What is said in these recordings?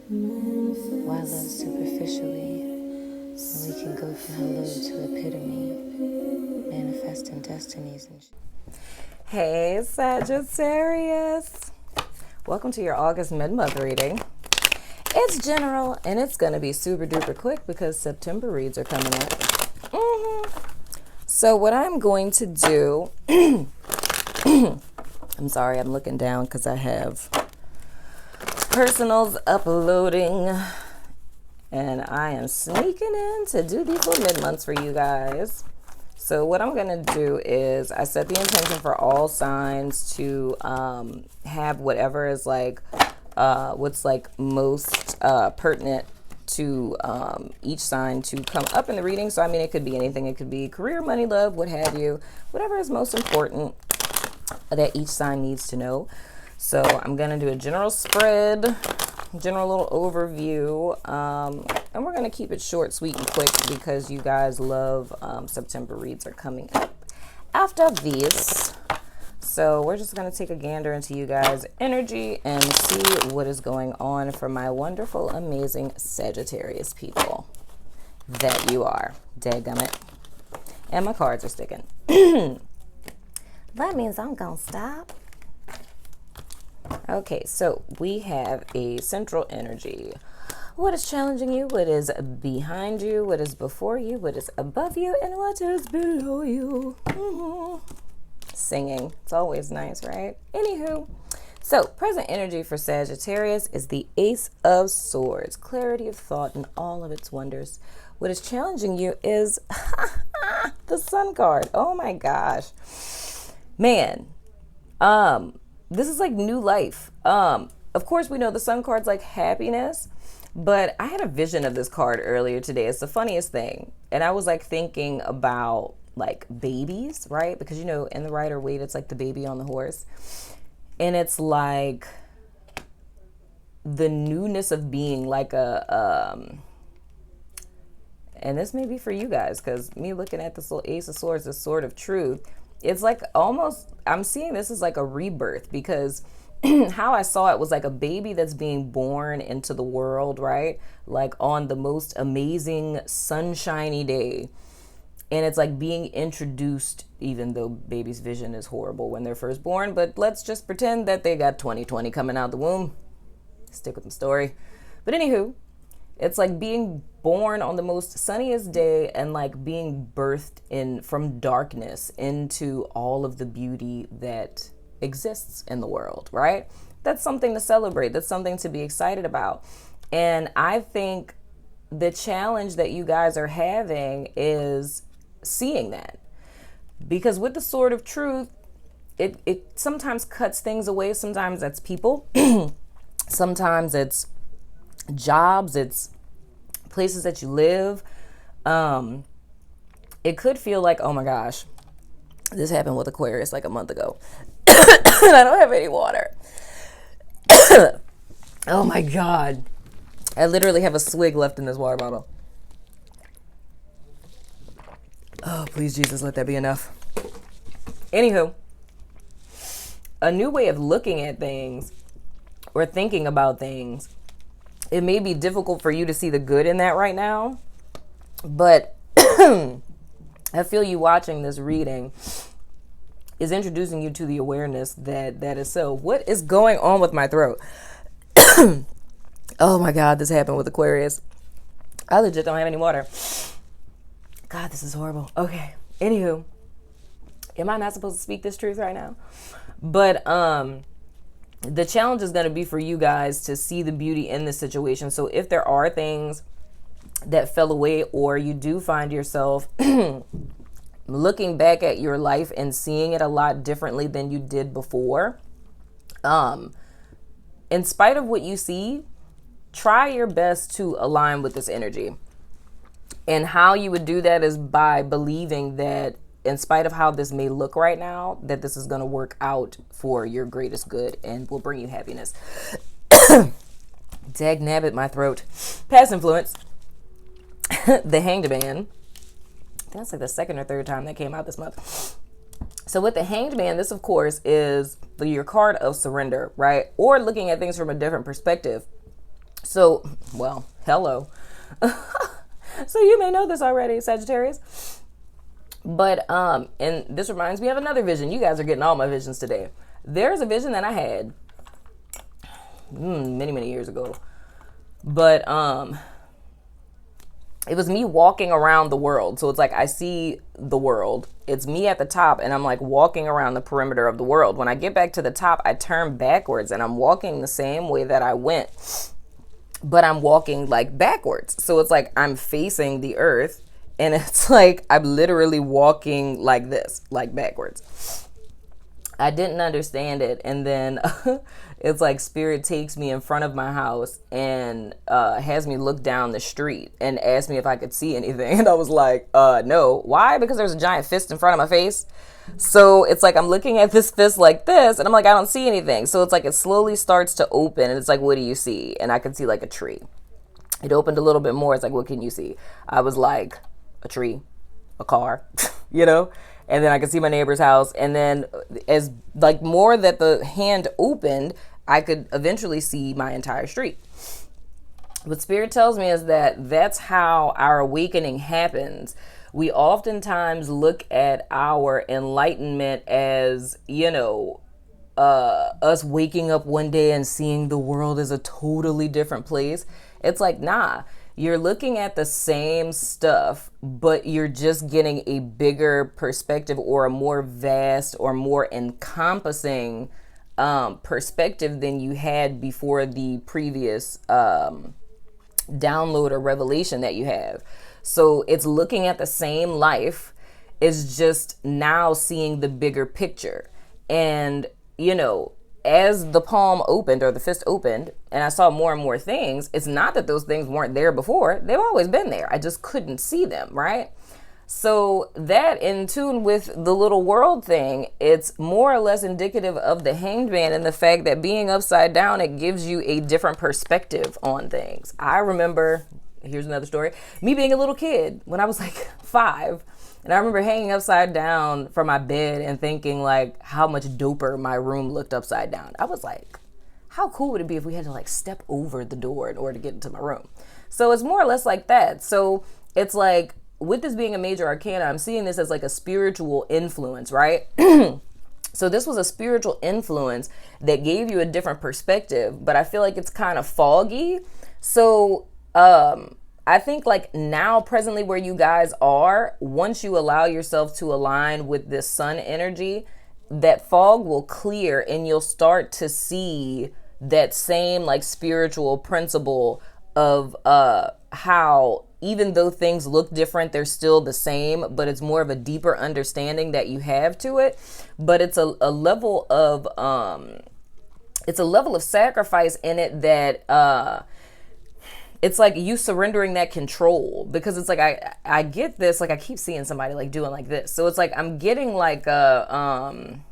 Why love superficially when we can go from hello to epitome, manifesting destinies and Hey, Sagittarius. Welcome to your August mid-month reading. It's general, and it's going to be super duper quick because September reads are coming up. So what I'm going to do, I'm sorry, I'm looking down because I have personals uploading, and I am sneaking in to do these little mid-months for you guys. So what I'm going to do is I set the intention for all signs to have whatever is like what's like most pertinent to each sign to come up in the reading. So I mean, it could be anything. It could be career, money, love, what have you, whatever is most important that each sign needs to know. So I'm going to do a general spread, general little overview, and we're going to keep it short, sweet, and quick because you guys love September reads are coming up after this. So we're just going to take a gander into you guys' energy and see what is going on for my wonderful, amazing Sagittarius people that you are. Dadgummit. And my cards are sticking. That means I'm going to stop. Okay, so we have a central energy. What is challenging you? What is behind you? What is before you? What is above you? And what is below you? Singing. It's always nice, right? Anywho, so present energy for Sagittarius is the Ace of Swords. Clarity of thought and all of its wonders. What is challenging you is the Sun card. Oh my gosh. Man. This is like new life. Of course, we know the Sun card's like happiness, but I had a vision of this card earlier today. It's the funniest thing. And I was like thinking about like babies, right? Because, you know, in the Rider-Waite, it's like the baby on the horse. And it's like the newness of being like and this may be for you guys, because me looking at this little Ace of Swords, this Sword of Truth, it's like almost, I'm seeing this as like a rebirth, because how I saw it was like a baby that's being born into the world, right? Like on the most amazing sunshiny day. And it's like being introduced, even though baby's vision is horrible when they're first born, but let's just pretend that they got 20/20 coming out the womb. Stick with the story. But anywho, it's like being born on the most sunniest day and like being birthed in from darkness into all of the beauty that exists in the world, right? That's something to celebrate. That's something to be excited about. And I think the challenge that you guys are having is seeing that. Because with the Sword of Truth, it sometimes cuts things away. Sometimes that's people. Sometimes it's jobs, it's places that you live. It could feel like, oh my gosh, this happened with Aquarius like a month ago. And I don't have any water. Oh my God. I literally have a swig left in this water bottle. Oh, please, Jesus, let that be enough. Anywho, a new way of looking at things or thinking about things. It may be difficult for you to see the good in that right now, but I feel you watching this reading is introducing you to the awareness that that is so. What is going on with my throat? Oh my God, this happened with Aquarius. I legit don't have any water. God, this is horrible. Okay. Anywho, am I not supposed to speak this truth right now? But the challenge is going to be for you guys to see the beauty in this situation. So if there are things that fell away, or you do find yourself looking back at your life and seeing it a lot differently than you did before, in spite of what you see, try your best to align with this energy. And how you would do that is by believing that in spite of how this may look right now, that this is going to work out for your greatest good and will bring you happiness. Dag nabbit, my throat. Past influence. The Hanged Man. That's like the second or third time that came out this month. So with the Hanged Man, this of course is your card of surrender, right? Or looking at things from a different perspective. So, well, hello. So you may know this already, Sagittarius. But and this reminds me of another vision. You guys are getting all my visions today. There's a vision that I had many, many years ago. But it was me walking around the world. So it's like I see the world. It's me at the top and I'm like walking around the perimeter of the world. When I get back to the top, I turn backwards and I'm walking the same way that I went, but I'm walking like backwards. So it's like I'm facing the earth and it's like I'm literally walking like this, like backwards. I didn't understand it. And then it's like spirit takes me in front of my house and has me look down the street and ask me if I could see anything. And I was like, no. Why? Because there's a giant fist in front of my face. So it's like I'm looking at this fist like this and I'm like, I don't see anything. So it's like it slowly starts to open and it's like, what do you see? And I could see like a tree. It opened a little bit more. It's like, what can you see? I was like, a tree, a car, you know? And then I could see my neighbor's house. And then as like more that the hand opened, I could eventually see my entire street. What Spirit tells me is that that's how our awakening happens. We oftentimes look at our enlightenment as, you know, us waking up one day and seeing the world as a totally different place. It's like, nah. You're looking at the same stuff, but you're just getting a bigger perspective or a more vast or more encompassing perspective than you had before the previous download or revelation that you have. So it's looking at the same life. It's just now seeing the bigger picture. And, you know, as the palm opened or the fist opened and I saw more and more things, it's not that those things weren't there before. They've always been there. I just couldn't see them, right? So that in tune with the little world thing, it's more or less indicative of the Hanged Man and the fact that being upside down, it gives you a different perspective on things. I remember, here's another story, me being a little kid when I was like 5. And I remember hanging upside down from my bed and thinking like how much doper my room looked upside down. I was like, how cool would it be if we had to like step over the door in order to get into my room? So it's more or less like that. So it's like with this being a major arcana, I'm seeing this as like a spiritual influence, right? So this was a spiritual influence that gave you a different perspective, but I feel like it's kind of foggy. So, I think like now presently where you guys are, once you allow yourself to align with this sun energy, that fog will clear and you'll start to see that same like spiritual principle of how even though things look different, they're still the same, but it's more of a deeper understanding that you have to it. But it's a level of sacrifice in it that it's like you surrendering that control, because it's like I get this, like I keep seeing somebody like doing like this. So it's like I'm getting like and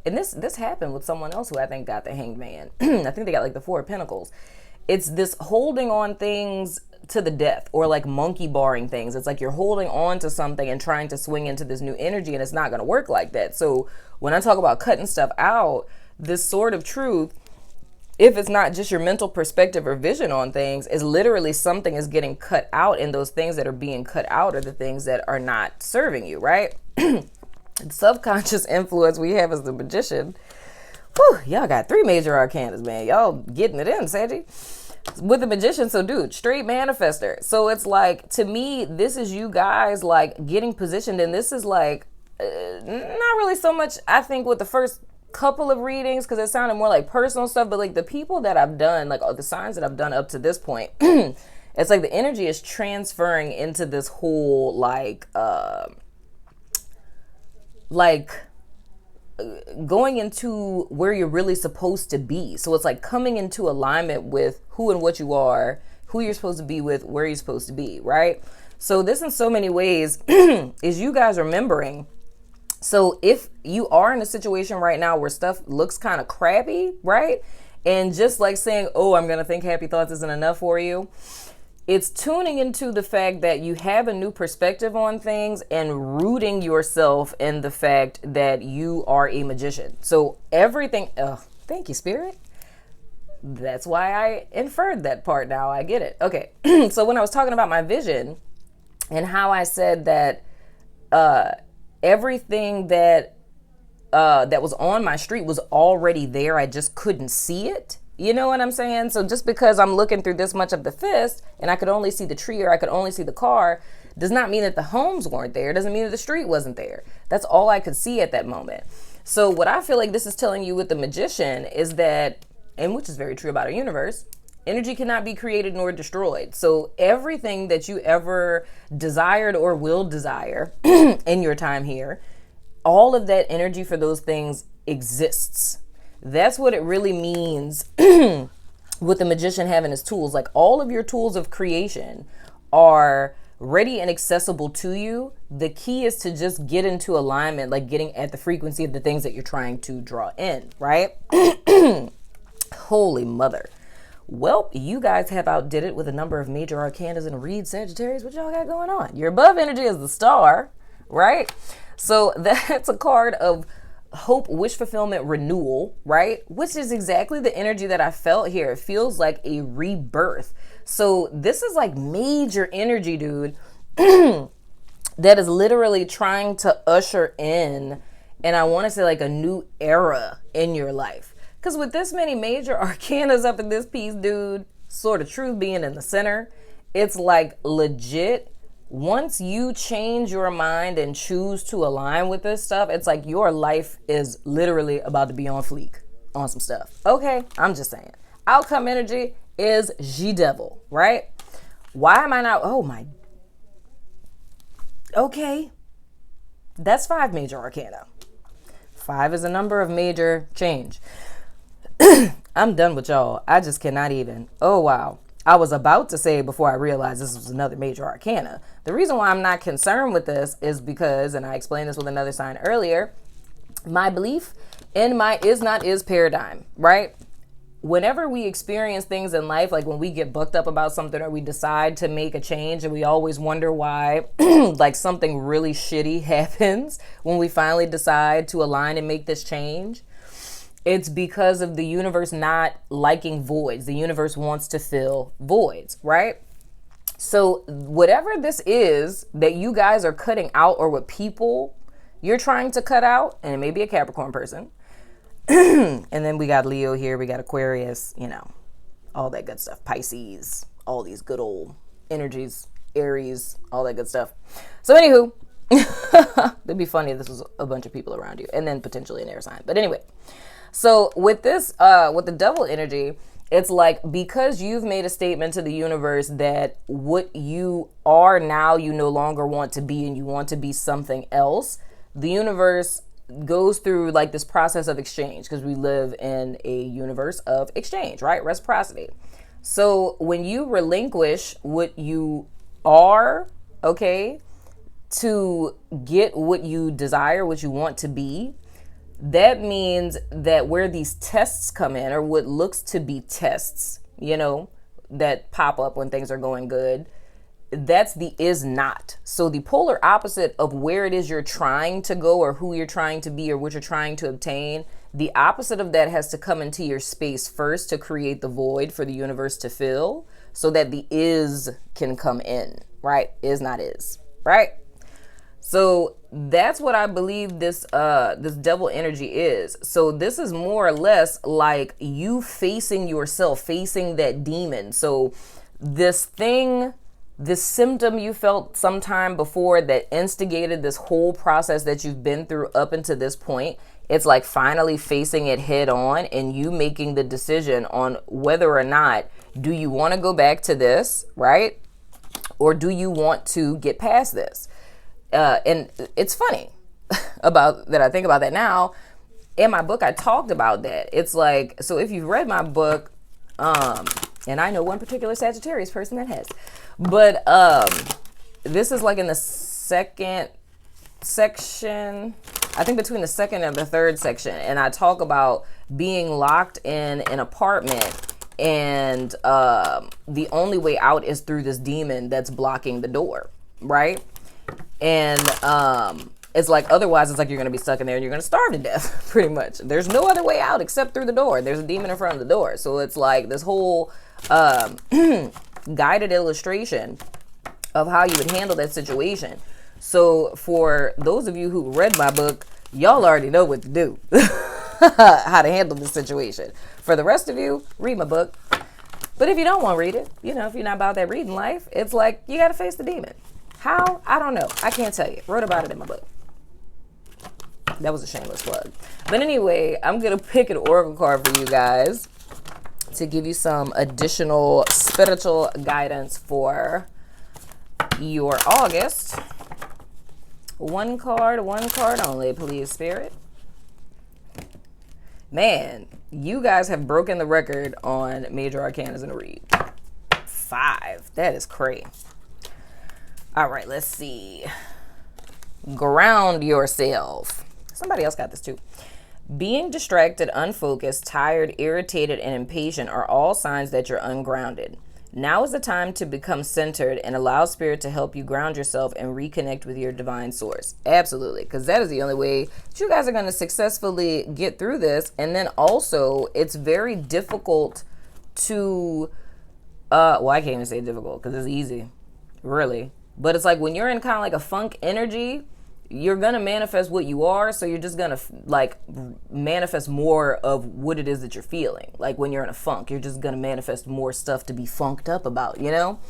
this happened with someone else who I think got the Hanged Man. I think they got like the Four of Pentacles. It's this holding on things to the death, or like monkey barring things. It's like you're holding on to something and trying to swing into this new energy, and it's not going to work like that. So when I talk about cutting stuff out, this sword of truth, if it's not just your mental perspective or vision on things, is literally something is getting cut out, and those things that are being cut out are the things that are not serving you, right? Subconscious influence we have as the Magician. Whew, y'all got 3 major arcanas, man. Y'all getting it in, Saggy. With the Magician, so dude, straight manifester. So it's like, to me, this is you guys like getting positioned, and this is like not really so much, I think, with the first couple of readings, because it sounded more like personal stuff, but like the people that I've done, like all the signs that I've done up to this point, it's like the energy is transferring into this whole going into where you're really supposed to be. So it's like coming into alignment with who and what you are, who you're supposed to be with, where you're supposed to be, right? So this in so many ways is you guys remembering. So if you are in a situation right now where stuff looks kind of crappy, right? And just like saying, oh, I'm going to think happy thoughts isn't enough for you. It's tuning into the fact that you have a new perspective on things and rooting yourself in the fact that you are a magician. So everything, thank you, Spirit. That's why I inferred that part. Now I get it. Okay. So when I was talking about my vision and how I said that everything that was on my street was already there, I just couldn't see it. You know what I'm saying? So just because I'm looking through this much of the fist and I could only see the tree or I could only see the car does not mean that the homes weren't there. It doesn't mean that the street wasn't there. That's all I could see at that moment. So what I feel like this is telling you with the magician is that, and which is very true about our universe, energy cannot be created nor destroyed. So everything that you ever desired or will desire in your time here, all of that energy for those things exists. That's what it really means with the magician having his tools. Like all of your tools of creation are ready and accessible to you. The key is to just get into alignment, like getting at the frequency of the things that you're trying to draw in, right? Holy mother. Well, you guys have outdid it with a number of major arcanas and read Sagittarius. What y'all got going on? Your above energy is the star, right? So that's a card of hope, wish fulfillment, renewal, right? Which is exactly the energy that I felt here. It feels like a rebirth. So this is like major energy, dude, that is literally trying to usher in, and I want to say like a new era in your life. Because with this many major arcanas up in this piece, dude, sort of truth being in the center, it's like legit. Once you change your mind and choose to align with this stuff, it's like your life is literally about to be on fleek on some stuff. Okay, I'm just saying. Outcome energy is G-Devil, right? Why am I not? Oh my. Okay. That's 5 major arcana. 5 is a number of major change. I'm done with y'all. I just cannot even. Oh, wow. I was about to say before I realized this was another major arcana. The reason why I'm not concerned with this is because, and I explained this with another sign earlier, my belief in my is not is paradigm, right? Whenever we experience things in life, like when we get booked up about something or we decide to make a change and we always wonder why, like something really shitty happens when we finally decide to align and make this change. It's because of the universe not liking voids. The universe wants to fill voids, right? So whatever this is that you guys are cutting out, or what people you're trying to cut out, and it may be a Capricorn person, and then we got Leo here, we got Aquarius, you know, all that good stuff, Pisces, all these good old energies, Aries, all that good stuff. So anywho, it'd be funny if this was a bunch of people around you, and then potentially an air sign. But anyway, so with this, with the devil energy, it's like, because you've made a statement to the universe that what you are now, you no longer want to be, and you want to be something else, the universe goes through like this process of exchange, because we live in a universe of exchange, right? Reciprocity. So when you relinquish what you are, okay, to get what you desire, what you want to be, that means that where these tests come in, or what looks to be tests, you know, that pop up when things are going good, that's the is not. So the polar opposite of where it is you're trying to go, or who you're trying to be, or what you're trying to obtain, the opposite of that has to come into your space first to create the void for the universe to fill, so that the is can come in, right? Is not is, right? So that's what I believe this this devil energy is. So this is more or less like you facing yourself, facing that demon. So this thing, this symptom you felt sometime before that instigated this whole process that you've been through up until this point, it's like finally facing it head on, and you making the decision on whether or not do you want to go back to this, right? Or do you want to get past this? And it's funny about that. I think about that now. In my book, I talked about that. It's like, so if you've read my book, and I know one particular Sagittarius person that has, but this is like in the second section, I think between the second and the third section, and I talk about being locked in an apartment, and the only way out is through this demon that's blocking the door, right? And It's like, otherwise it's like you're going to be stuck in there and you're going to starve to death, pretty much. There's no other way out except through the door. There's a demon in front of the door. So it's like this whole guided illustration of how you would handle that situation. So for those of you who read my book, y'all already know what to do, how to handle this situation. For the rest of you, read my book. But if you don't want to read it, you know, if you're not about that reading life, it's like you got to face the demon. How? I don't know. I can't tell you. Wrote about it in my book. That was a shameless plug. But anyway, I'm going to pick an oracle card for you guys to give you some additional spiritual guidance for your August. One card only, please, Spirit. Man, you guys have broken the record on major arcanas in a read. 5. That is crazy. All right, let's see. Ground yourself. Somebody else got this too. Being distracted, unfocused, tired, irritated, and impatient are all signs that you're ungrounded. Now is the time to become centered and allow Spirit to help you ground yourself and reconnect with your divine source. Absolutely, because that is the only way that you guys are going to successfully get through this. And then also, it's very difficult to, well, I can't even say difficult because it's easy, really. But it's like when you're in kind of like a funk energy, you're going to manifest what you are. So you're just going to like manifest more of what it is that you're feeling. Like when you're in a funk, you're just going to manifest more stuff to be funked up about, you know?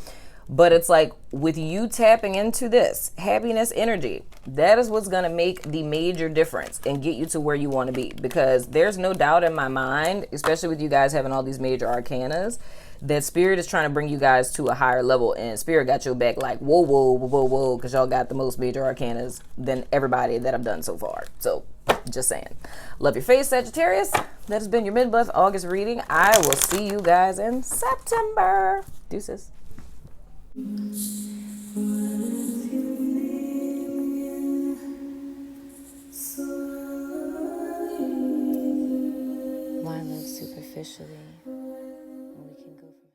But it's like with you tapping into this happiness energy, that is what's going to make the major difference and get you to where you want to be. Because there's no doubt in my mind, especially with you guys having all these major arcanas, that Spirit is trying to bring you guys to a higher level, and Spirit got your back like, whoa, whoa, whoa, whoa, whoa, because y'all got the most major arcanas than everybody that I've done so far. So, just saying. Love your face, Sagittarius. That has been your mid-month August reading. I will see you guys in September. Deuces. Why live superficially?